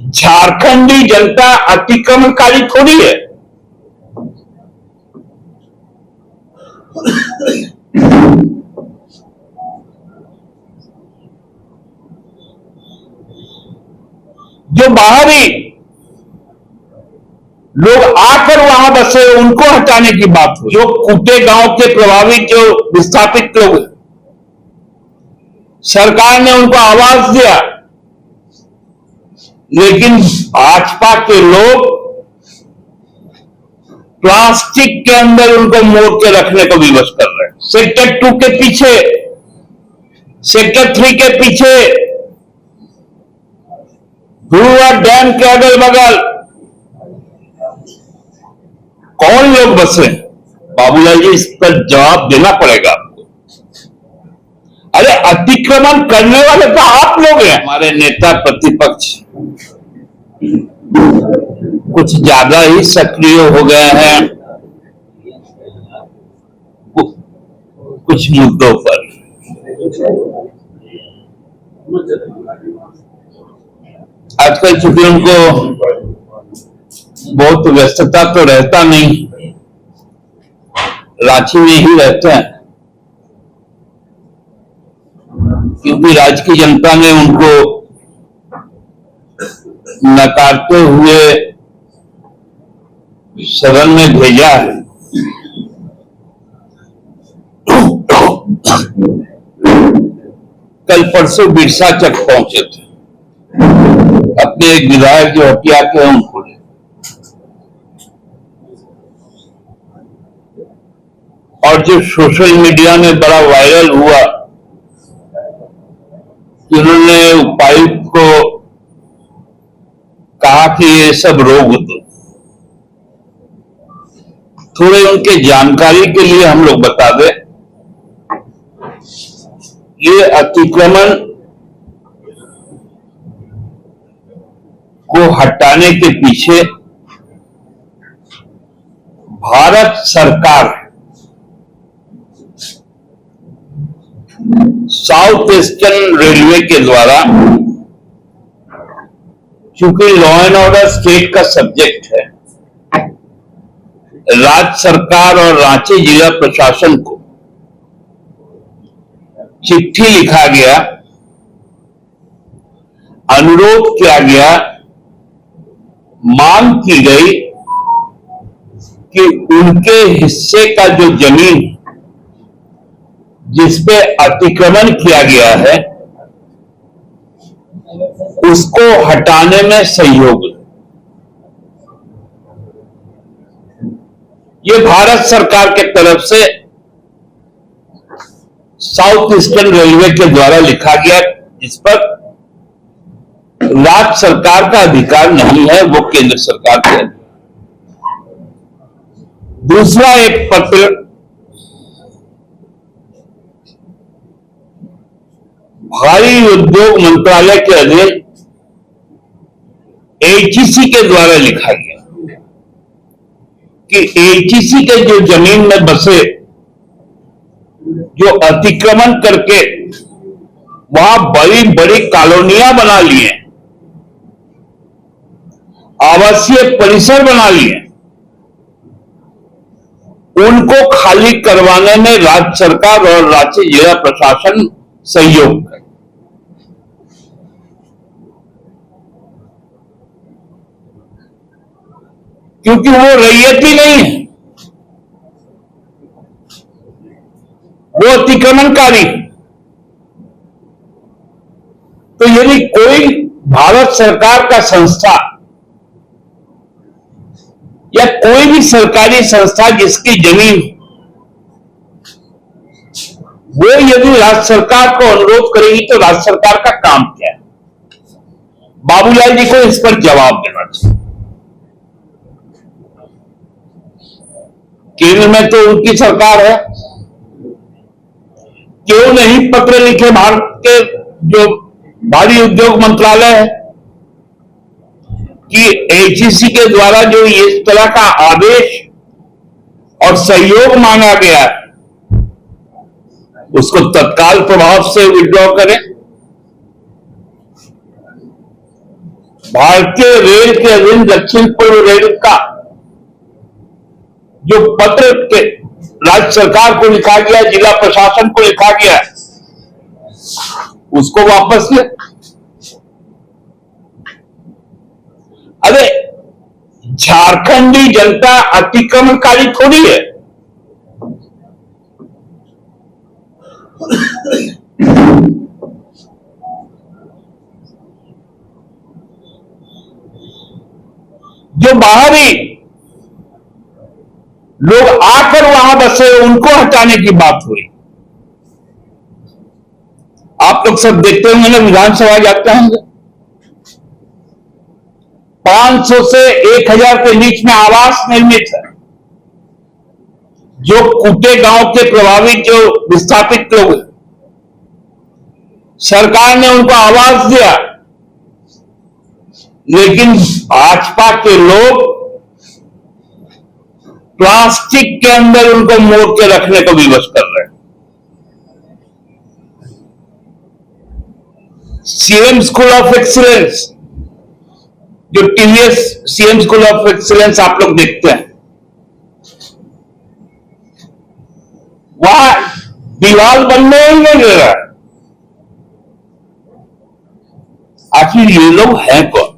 झारखंडी जनता अतिक्रमणकारी थोड़ी है। जो बाहरी लोग आकर वहां बसे उनको हटाने की बात हो। जो कुटे गांव के प्रभावित जो विस्थापित लोग, सरकार ने उनको आवास दिया, लेकिन भाजपा के लोग प्लास्टिक के अंदर उनको मोड़ के रखने को विवश कर रहे हैं। सेक्टर 2 के पीछे, सेक्टर 3 के पीछे, धुआ डैम के अगल बगल कौन लोग बसे? बाबूलाल जी, इस पर जवाब देना पड़ेगा आपको। अरे अतिक्रमण करने वाले तो आप लोग हैं। हमारे नेता प्रतिपक्ष कुछ ज्यादा ही सक्रिय हो गए हैं कुछ मुद्दों पर। आजकल चूंकि उनको बहुत व्यस्तता तो रहता नहीं, रांची में ही रहते हैं, क्योंकि राज्य की जनता ने उनको नकारते हुए सदन में भेजा है। कल परसों बिरसा चक पहुंचे थे, अपने एक विधायक जो हटिया के हैं उनको, और जो सोशल मीडिया में बड़ा वायरल हुआ कि उन्होंने उपायुक्त को कहा कि ये सब रोक दो। थोड़े उनके जानकारी के लिए हम लोग बता दें, ये अतिक्रमण को हटाने के पीछे भारत सरकार साउथ ईस्टर्न रेलवे के द्वारा, चूंकि लॉ एंड ऑर्डर स्टेट का सब्जेक्ट है, राज्य सरकार और रांची जिला प्रशासन को चिट्ठी लिखा गया, अनुरोध किया गया, मांग की गई कि उनके हिस्से का जो जमीन जिसपे अतिक्रमण किया गया है उसको हटाने में सहयोग। ये भारत सरकार के तरफ से साउथ ईस्टर्न रेलवे के द्वारा लिखा गया, जिस पर राज्य सरकार का अधिकार नहीं है, वो केंद्र सरकार का। दूसरा एक पत्र भारी उद्योग मंत्रालय के अधीन एचईसी के द्वारा लिखा गया कि एचईसी के जो जमीन में बसे, जो अतिक्रमण करके वहां बड़ी बड़ी कॉलोनियां बना लिए, आवासीय परिसर बना लिए, उनको खाली करवाने में राज्य सरकार और राज्य जिला प्रशासन सहयोग करे। क्योंकि वो रैयती नहीं है, वो अतिक्रमणकारी। तो यदि कोई भारत सरकार का संस्था या कोई भी सरकारी संस्था जिसकी जमीन, वो यदि राज्य सरकार को अनुरोध करेगी तो राज्य सरकार का काम क्या है? बाबूलाल जी को इस पर जवाब देना चाहिए। केंद्र में तो उनकी सरकार है, क्यों नहीं पत्र लिखे भारत के जो भारी उद्योग मंत्रालय है कि एचईसी के द्वारा जो इस तरह का आदेश और सहयोग मांगा गया है उसको तत्काल प्रभाव से विड्रॉ करें। भारतीय रेल के अधीन दक्षिण पूर्व रेल का जो पत्र के राज्य सरकार को लिखा गया, जिला प्रशासन को लिखा गया, उसको वापस ले। अरे झारखंडी जनता अतिक्रमणकारी थोड़ी है। जो बाहरी लोग आकर वहां बसे उनको हटाने की बात हुई। आप लोग सब देखते होंगे ना, विधानसभा जाते होंगे, 500 से 1000 के बीच में आवास निर्मित है। जो कुटे गांव के प्रभावित जो विस्थापित लोग हैं, सरकार ने उनको आवास दिया, लेकिन भाजपा के लोग प्लास्टिक के अंदर उनको मोड़ के रखने को विवश कर रहे हैं। सीएम स्कूल ऑफ एक्सीलेंस, जो TVS CM school of excellence आप लोग देखते हैं, वहां दीवार बनने ही नहीं दे रहा। आखिर ये लोग हैं कौन?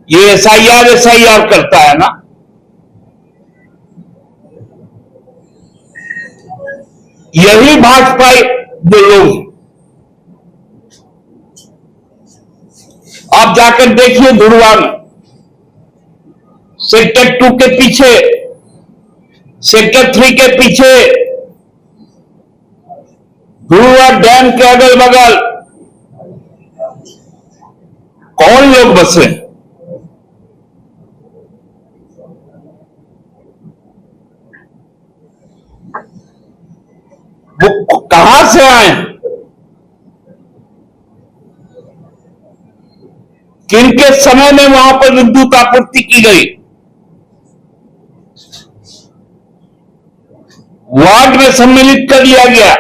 ये एसआईआर करता है ना, यही भाजपा जो लोग हैं। आप जाकर देखिए धुरवा में, सेक्टर 2 के पीछे, सेक्टर 3 के पीछे, धुरवा डैम के अगल बगल कौन लोग बसे? वो कहां से आए? किनके समय में वहां पर विद्युत आपूर्ति की गई? वार्ड में सम्मिलित कर लिया गया।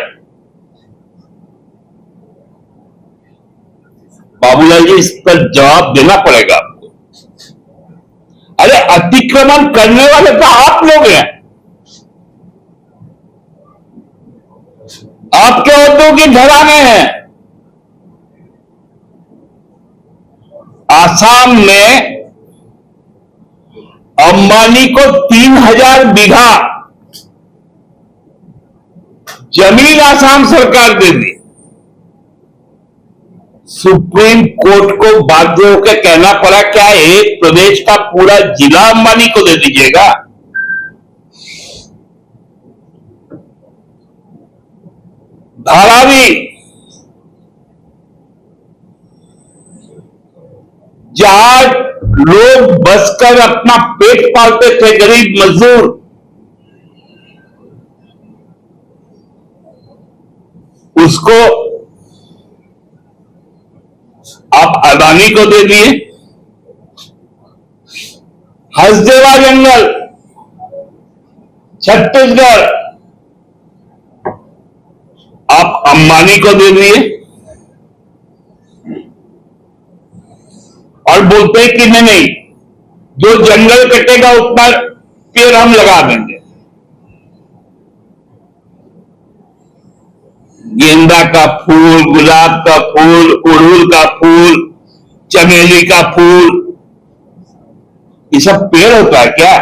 बाबूलाल जी, इस पर जवाब देना पड़ेगा आपको। अरे अतिक्रमण करने वाले तो आप लोग हैं। आपके औद्योगिक घराने हैं। आसाम में अंबानी को 3000 बीघा जमीन आसाम सरकार दे दी। सुप्रीम कोर्ट को बाध्य होकर कहना पड़ा, क्या एक प्रदेश का पूरा जिला अंबानी को दे दीजिएगा? धारावी, जहां लोग बसकर अपना पेट पालते थे, गरीब मजदूर, उसको आप अदानी को दे दिए। हसदेवा जंगल, छत्तीसगढ़, आप अंबानी को दे दिए और बोलते हैं कि नहीं, जो जंगल कटेगा उतना पेड़ हम लगा देंगे। गेंदा का फूल, गुलाब का फूल, उड़हुल का फूल, चमेली का फूल, ये सब पेड़ होता है क्या?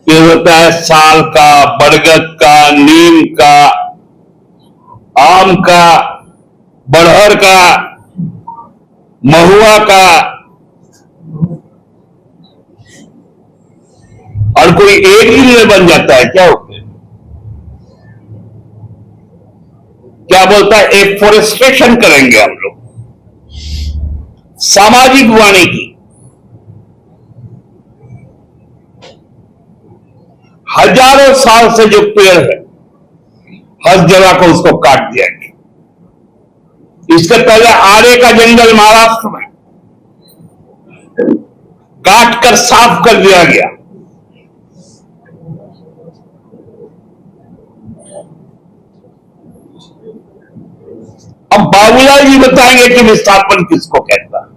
पेड़ होता है साल का, बरगद का, नीम का, आम का, बड़हर का, महुआ का, और कोई एक ही में बन जाता है क्या? क्या बोलता है, एफॉरेस्टेशन करेंगे हम लोग, सामाजिक वानिकी। हजारों साल से जो पेड़ है, हर जगह को उसको काट दिया गया। इससे पहले आरे का जंगल महाराष्ट्र में काट कर साफ कर दिया गया। अब बाबूलाल जी बताएंगे कि विस्थापन किसको कहता है।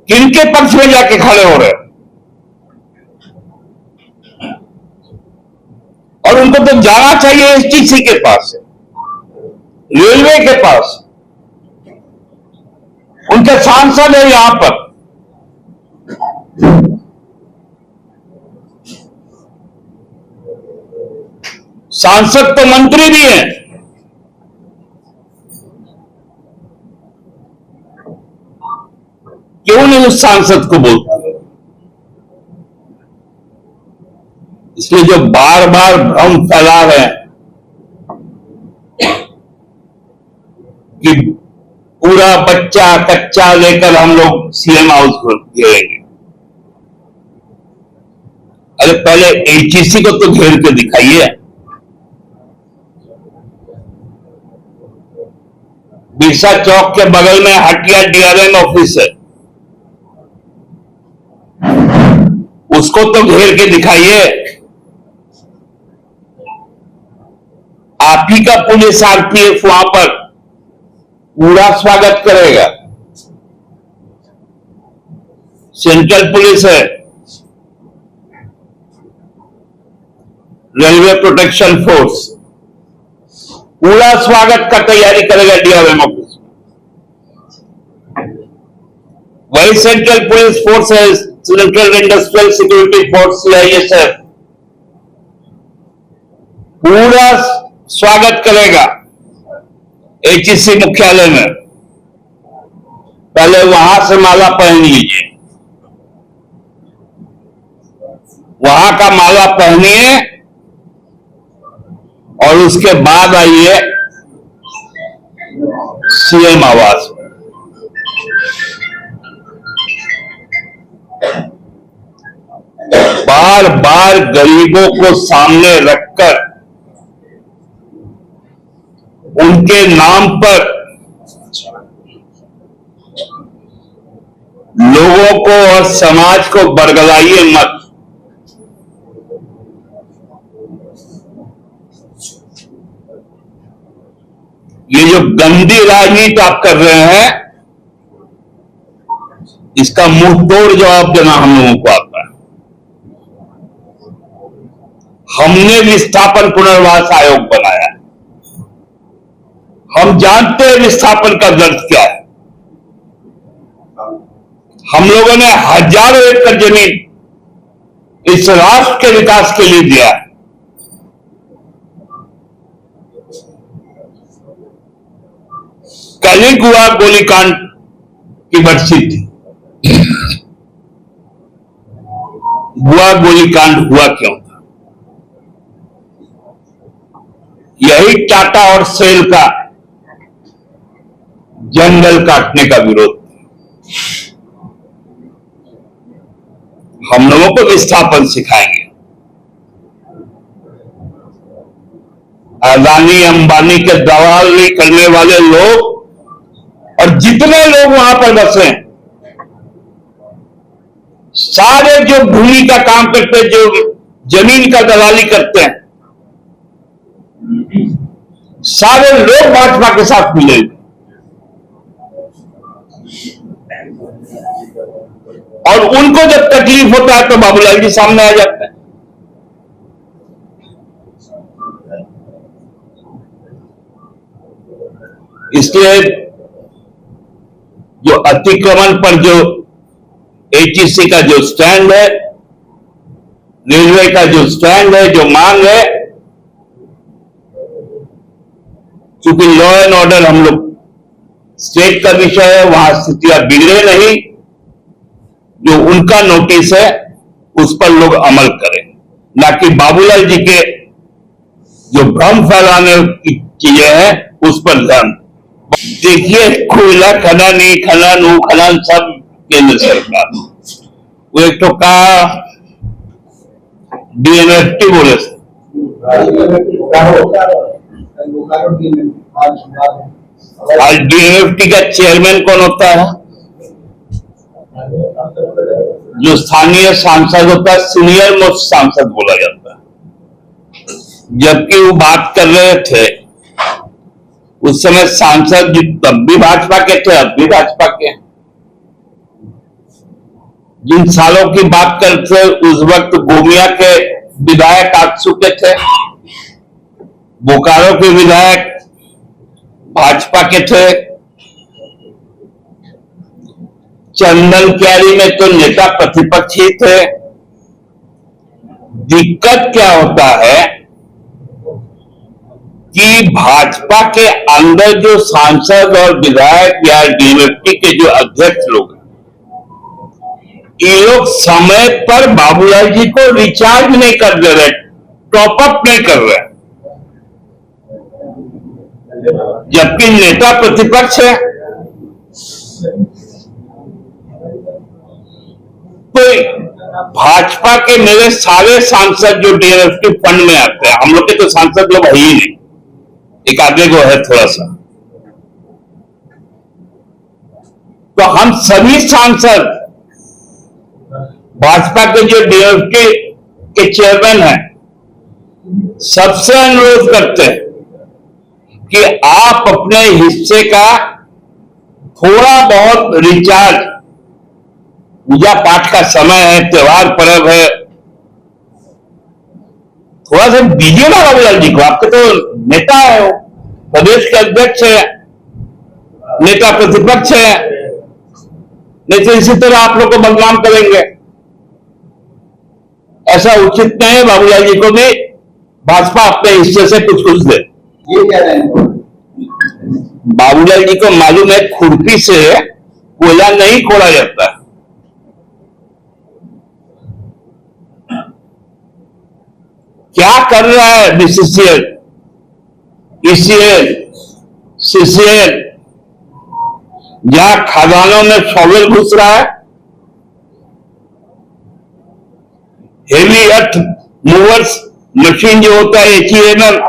किनके पक्ष में जाके खड़े हो रहे हैं, और उनको तो जाना चाहिए एसटीसी के पास, रेलवे के पास, उनके सांसद है यहां पर। सांसद तो मंत्री भी हैं, क्यों नहीं उस सांसद को बोलता? इसलिए जो बार बार भ्रम फैला रहे हैं कि पूरा बच्चा कच्चा लेकर हम लोग सीएम हाउस को घेरेंगे, अरे पहले एचईसी को तो घेर के दिखाइए। बिरसा चौक के बगल में हटिया डीआरएम ऑफिस है, उसको तो घेर के दिखाइए। आप ही का पुलिस आरपीएफ वहां पर पूरा स्वागत करेगा। सेंट्रल पुलिस है, रेलवे प्रोटेक्शन फोर्स पूरा स्वागत का तैयारी करेगा डीआरएम ऑफिस में। वही सेंट्रल पुलिस फोर्स है, central industrial security force CISF, पूरा स्वागत करेगा एचईसी मुख्यालय में। पहले वहां से माला पहन लीजिए, वहां का माला पहनिए और उसके बाद आइए सीएम आवास में। बार बार गरीबों को सामने रखकर उनके नाम पर लोगों को और समाज को बरगलाइए मत। ये जो गंदी राजनीति आप कर रहे हैं, इसका मुंह तोड़ जवाब देना हम लोगों को आता है। हमने विस्थापन पुनर्वास आयोग बनाया है, हम जानते हैं विस्थापन का दर्द क्या है। हम लोगों ने हजारों एकड़ जमीन इस राष्ट्र के विकास के लिए दिया है। कल ही हुआ गोलीकांड की बरसी थी। हुआ गोलीकांड हुआ क्यों था? यही टाटा और सेल का जंगल काटने का विरोध। हम लोगों को विस्थापन सिखाएंगे। अदानी अंबानी के दलाली करने वाले लोग और जितने लोग वहां पर बसे, सारे जो भूमि का काम करते हैं, जो जमीन का दलाली करते हैं, सारे लोग भाजपा के साथ मिलेंगे। और उनको जब तकलीफ होता है तो बाबूलाल जी सामने आ जाते हैं। इसलिए जो अतिक्रमण पर जो एचईसी का जो स्टैंड है, रेलवे का जो स्टैंड है, जो मांग है, क्योंकि लॉ एंड ऑर्डर हम लोग स्टेट का विषय है, वहां स्थितियां बिगड़े नहीं। जो उनका नोटिस है उस पर लोग अमल करें, ना कि बाबूलाल जी के जो भ्रम फैलाने की चीजें हैं उस पर ध्यान। देखिए, कोयला खनन, ई खनन, वो खनन सब केंद्र सरकार। वो एक तो का डीएमएफटी बोले, आज डीएमएफटी का चेयरमैन कौन होता है? जो स्थानीय सांसद होता है, सीनियर मोस्ट सांसद बोला जाता है। जबकि वो बात कर रहे थे उस समय सांसद तब भी भाजपा के थे, अब भी भाजपा के। जिन सालों की बात करते उस वक्त गोमिया के विधायक आजसू के थे, बोकारो के विधायक भाजपा के थे, चंदन क्यारी में तो नेता प्रतिपक्ष ही थे। दिक्कत क्या होता है कि भाजपा के अंदर जो सांसद और विधायक या डीएमएफटी के जो अध्यक्ष लोग हैं, ये लोग समय पर बाबूलाल जी को रिचार्ज नहीं कर दे रहे, टॉपअप नहीं कर रहे, जबकि नेता प्रतिपक्ष है। तो भाजपा के मेरे सारे सांसद जो डीएमएफटी फंड में आते हैं, हम लोग के तो सांसद लोग है ही नहीं, एक आधे को है थोड़ा सा, तो हम सभी सांसद भाजपा के जो डीएमएफटी के चेयरमैन हैं, सबसे अनुरोध करते हैं कि आप अपने हिस्से का थोड़ा बहुत रिचार्ज, पूजा पाठ का समय है, त्योहार पर्व है, थोड़ा सा दीजिए ना बाबूलाल जी को। आपके तो नेता है, वो प्रदेश के अध्यक्ष है, नेता प्रतिपक्ष है, नहीं तो इसी तरह आप लोग को बदनाम करेंगे। ऐसा उचित नहीं है। बाबूलाल जी को भी भाजपा अपने हिस्से से कुछ कुछ दे। ये कह रहे हैं बाबूलाल जी को मालूम है खुरपी से कोयला नहीं खोड़ा जाता। क्या कर रहा है बीसीसीएल, ईसीएल, सीसीएल, जहां खदानों में शॉवेल घुस रहा है, हेवी अर्थ मूवर्स मशीन जो होता है एचईएमएल,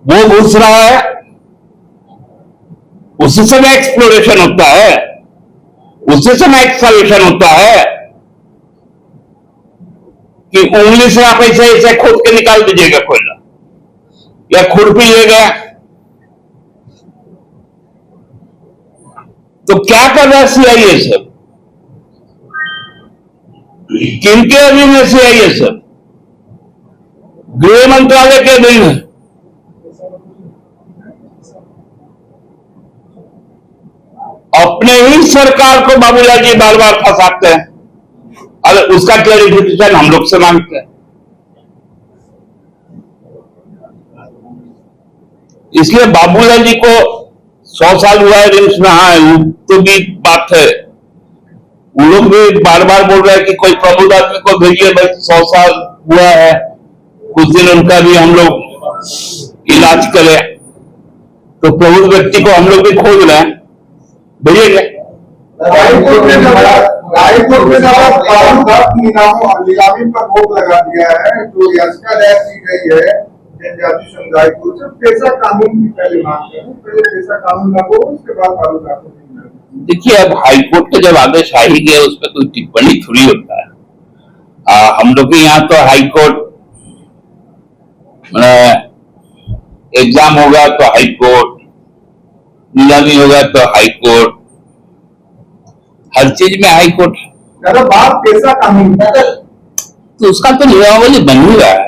वो घुस रहा है, उसी समय एक्सप्लोरेशन होता है, उसी समय एक्सप्लोरेशन होता है कि उंगली से आप ऐसे ऐसे खोद के निकाल दीजिएगा कोयला, या खुरपी लेगा। तो क्या कर रहा है सीआईए सब, किनके अधीन है सीआईए सब? गृह मंत्रालय के अधीन है। अपने ही सरकार को बाबूलाल जी बार बार फंसाते हैं, और उसका क्लैरिफिकेशन हम लोग से मांगते हैं। इसलिए बाबूलाल जी को 100 साल हुआ है रिम्स में, हाँ तो भी बात है, वो लोग भी बार बार बोल रहे हैं कि कोई प्रबुद्ध आदमी को भेजिए, भाई 100 साल हुआ है, कुछ दिन उनका भी हम लोग इलाज करें। तो प्रबुद्ध व्यक्ति को हम लोग भी खोज रहे हैं, भेजिएगा। रायपुर में नीलामी पर रोक लगा दिया है, जो याचिका दायर की गई है जनजाति समुदाय को, सिर्फ पेशा कानून की पहले मांग करें, पहले पेशा कानून लागू हो, उसके बाद बालू कानून। देखिए, अब हाईकोर्ट का जब आदेश आ ही गया, उस पर कोई टिप्पणी थोड़ी होता है। हम लोग के यहाँ तो हाईकोर्ट एग्जाम होगा तो हाईकोर्ट, नीलामी होगा तो हाईकोर्ट, हर चीज में हाईकोर्ट। बात पेशा कानून तो उसका तो नियमावली बन ही रहा है।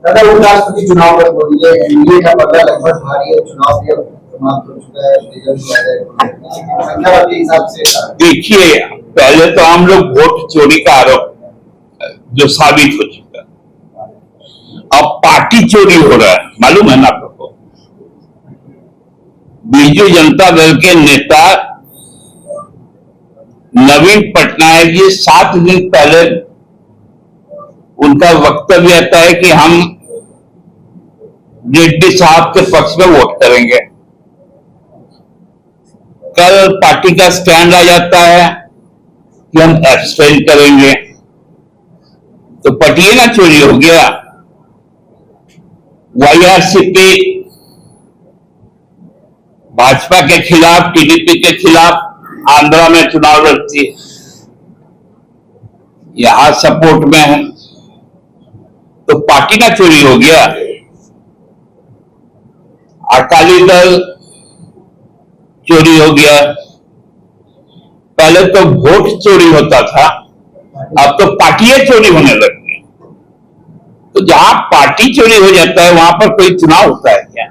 दादा, उपराष्ट्रपति चुनाव पर बोलिए, एनडीए का पता लगभग भारी है, चुनाव भी समाप्त हो चुका है, संख्या के हिसाब से। देखिए, पहले तो हम लोग वोट चोरी का आरोप जो साबित हो चुका, अब पार्टी चोरी हो रहा है, मालूम है ना आपको? बीजू जनता दल के नेता नवीन पटनायक जी 7 दिन पहले उनका वक्तव्य आता है कि हम रेड्डी साहब के पक्ष में वोट करेंगे। कल पार्टी का स्टैंड आ जाता है कि हम एब्सटेन करेंगे। तो पटिए ना चोरी हो गया। वाईआरसीपी भाजपा के खिलाफ, टीडीपी के खिलाफ आंध्रा में चुनाव लड़ती है। यहां सपोर्ट में है तो पार्टी का चोरी हो गया। अकाली दल चोरी हो गया। पहले तो वोट चोरी होता था, अब तो पार्टियां चोरी होने लगी हैं। तो जहां पार्टी चोरी हो जाता है वहां पर कोई चुनाव होता है क्या?